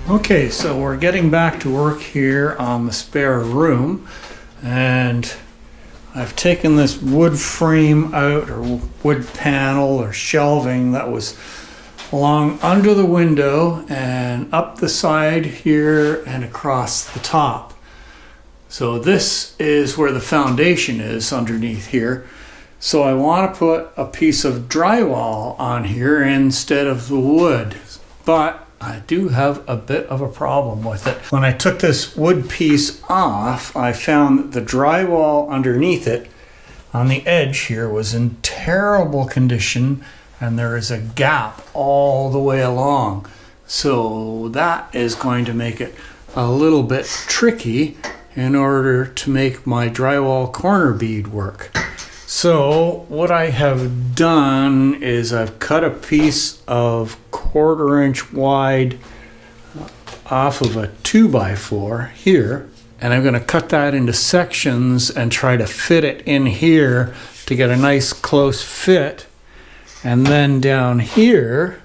Okay, so we're getting back to work here on the spare room, and I've taken this wood frame out, or wood panel or shelving that was along under the window and up the side here and across the top. So this is where the foundation is underneath here. So I want to put a piece of drywall on here instead of the wood, but I do have a bit of a problem with it. When I took this wood piece off, I found that the drywall underneath it on the edge here was in terrible condition, and there is a gap all the way along. So that is going to make it a little bit tricky in order to make my drywall corner bead work. So what I have done is I've cut a piece of 1/4 inch wide off of a 2x4 here, and I'm going to cut that into sections and try to fit it in here to get a nice close fit. And then down here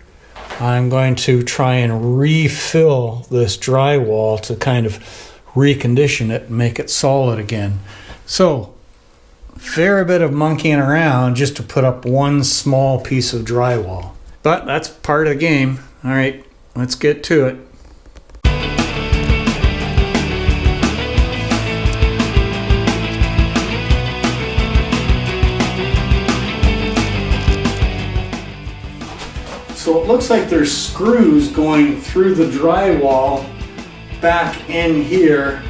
I'm going to try and refill this drywall to kind of recondition it and make it solid again. So fair bit of monkeying around just to put up one small piece of drywall, but that's part of the game. All right, let's get to it. So it looks like there's screws going through the drywall back in here,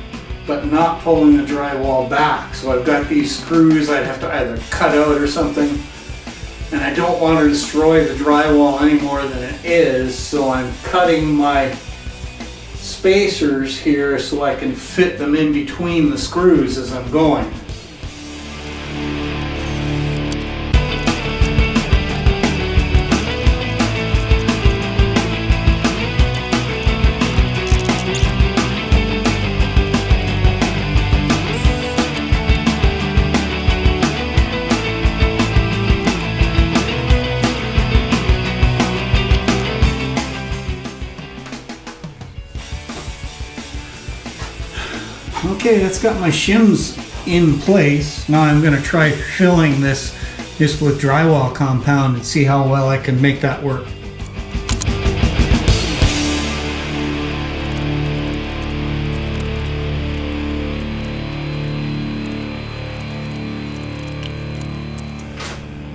but not pulling the drywall back. So I've got these screws I'd have to either cut out or something, and I don't want to destroy the drywall any more than it is, so I'm cutting my spacers here so I can fit them in between the screws as I'm going. Okay, that's got my shims in place. Now I'm going to try filling this just with drywall compound and see how well I can make that work.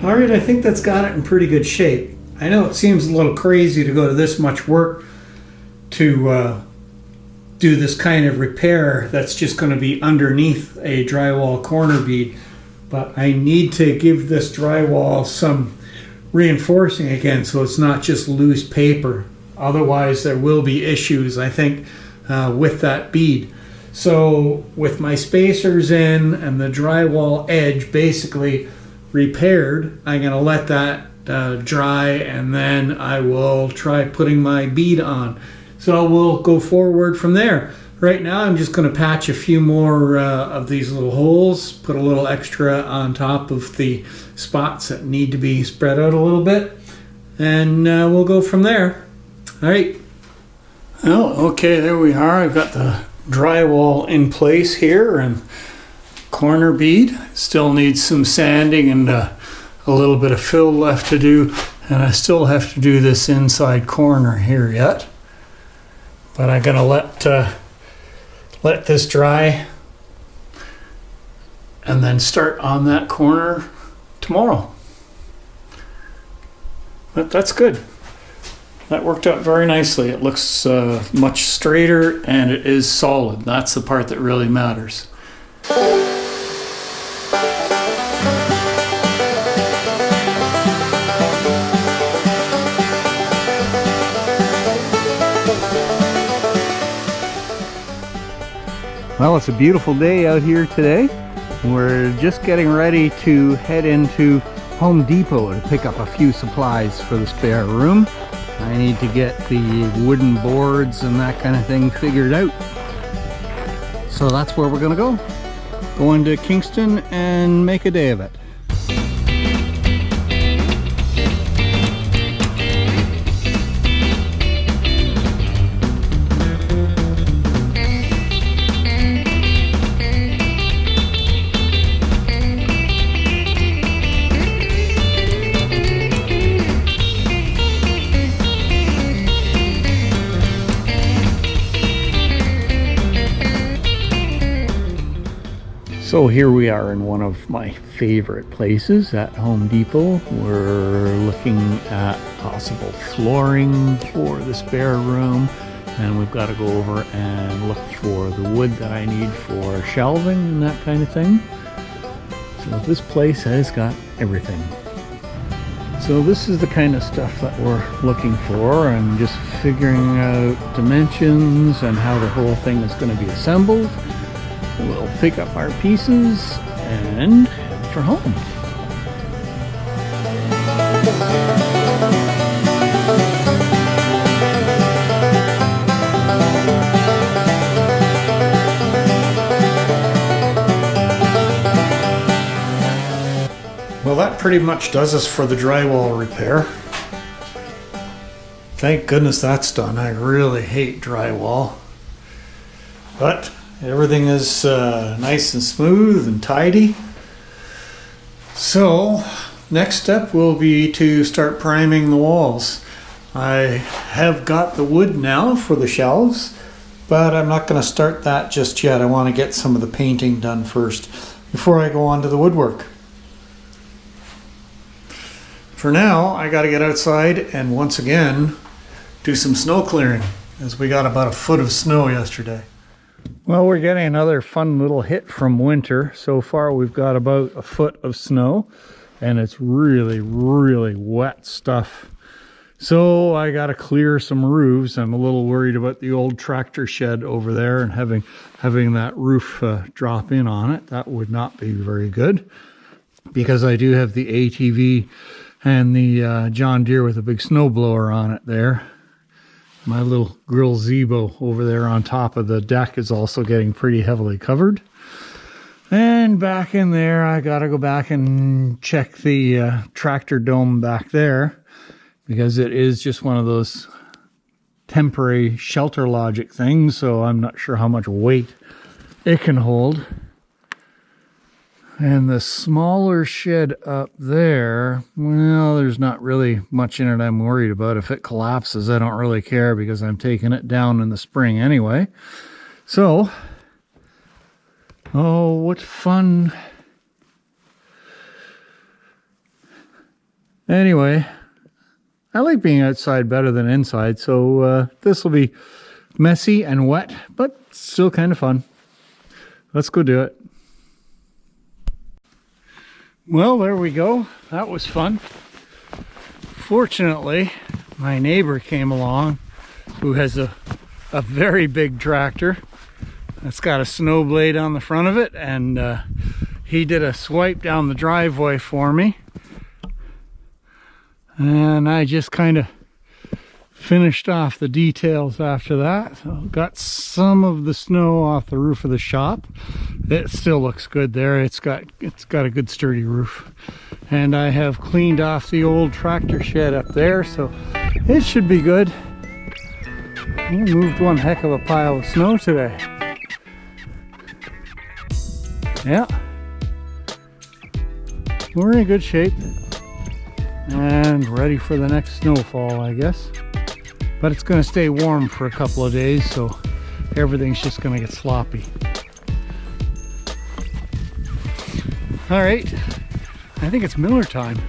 Alright, I think that's got it in pretty good shape. I know it seems a little crazy to go to this much work to do this kind of repair that's just going to be underneath a drywall corner bead, but I need to give this drywall some reinforcing again so it's not just loose paper. Otherwise there will be issues, I think, with that bead. So with my spacers in and the drywall edge basically repaired, I'm going to let that dry, and then I will try putting my bead on. So we'll go forward from there. Right now I'm just going to patch a few more of these little holes, put a little extra on top of the spots that need to be spread out a little bit, and we'll go from there. All right. Well, okay, there we are. I've got the drywall in place here, and corner bead. Still needs some sanding and a little bit of fill left to do, and I still have to do this inside corner here yet. But I'm gonna let this dry and then start on that corner tomorrow. But that's good. That worked out very nicely. It looks much straighter, and it is solid. That's the part that really matters. Well, it's a beautiful day out here today. We're just getting ready to head into Home Depot to pick up a few supplies for the spare room. I need to get the wooden boards and that kind of thing figured out. So that's where we're gonna go. Go into Kingston and make a day of it. So here we are in one of my favorite places at Home Depot. We're looking at possible flooring for the spare room, and we've got to go over and look for the wood that I need for shelving and that kind of thing. So this place has got everything. So this is the kind of stuff that we're looking for, and just figuring out dimensions and how the whole thing is going to be assembled. We'll pick up our pieces and head for home. Well, that pretty much does us for the drywall repair. Thank goodness that's done. I really hate drywall. But everything is nice and smooth and tidy. So, next step will be to start priming the walls. I have got the wood now for the shelves, but I'm not going to start that just yet. I want to get some of the painting done first before I go on to the woodwork. For now, I got to get outside and once again do some snow clearing, as we got about a foot of snow yesterday. Well, we're getting another fun little hit from winter. So far we've got about a foot of snow, and it's really, really wet stuff. So I got to clear some roofs. I'm a little worried about the old tractor shed over there and having that roof drop in on it. That would not be very good, because I do have the ATV and the John Deere with a big snowblower on it there. My little grill Zebo over there on top of the deck is also getting pretty heavily covered. And back in there, I gotta go back and check the tractor dome back there, because it is just one of those temporary shelter logic things, so I'm not sure how much weight it can hold. And the smaller shed up there, well, there's not really much in it I'm worried about. If it collapses, I don't really care, because I'm taking it down in the spring anyway. So, oh, what fun. Anyway, I like being outside better than inside, so this will be messy and wet, but still kind of fun. Let's go do it. Well, there we go. That was fun. Fortunately, my neighbor came along, who has a very big tractor that's got a snow blade on the front of it, and he did a swipe down the driveway for me. And I just kind of finished off the details after that. So got some of the snow off the roof of the shop. It still looks good there. It's got a good sturdy roof. And I have cleaned off the old tractor shed up there, so it should be good. We moved one heck of a pile of snow today. Yeah, we're in good shape and ready for the next snowfall, I guess. But it's going to stay warm for a couple of days, so everything's just going to get sloppy. All right, I think it's Miller time.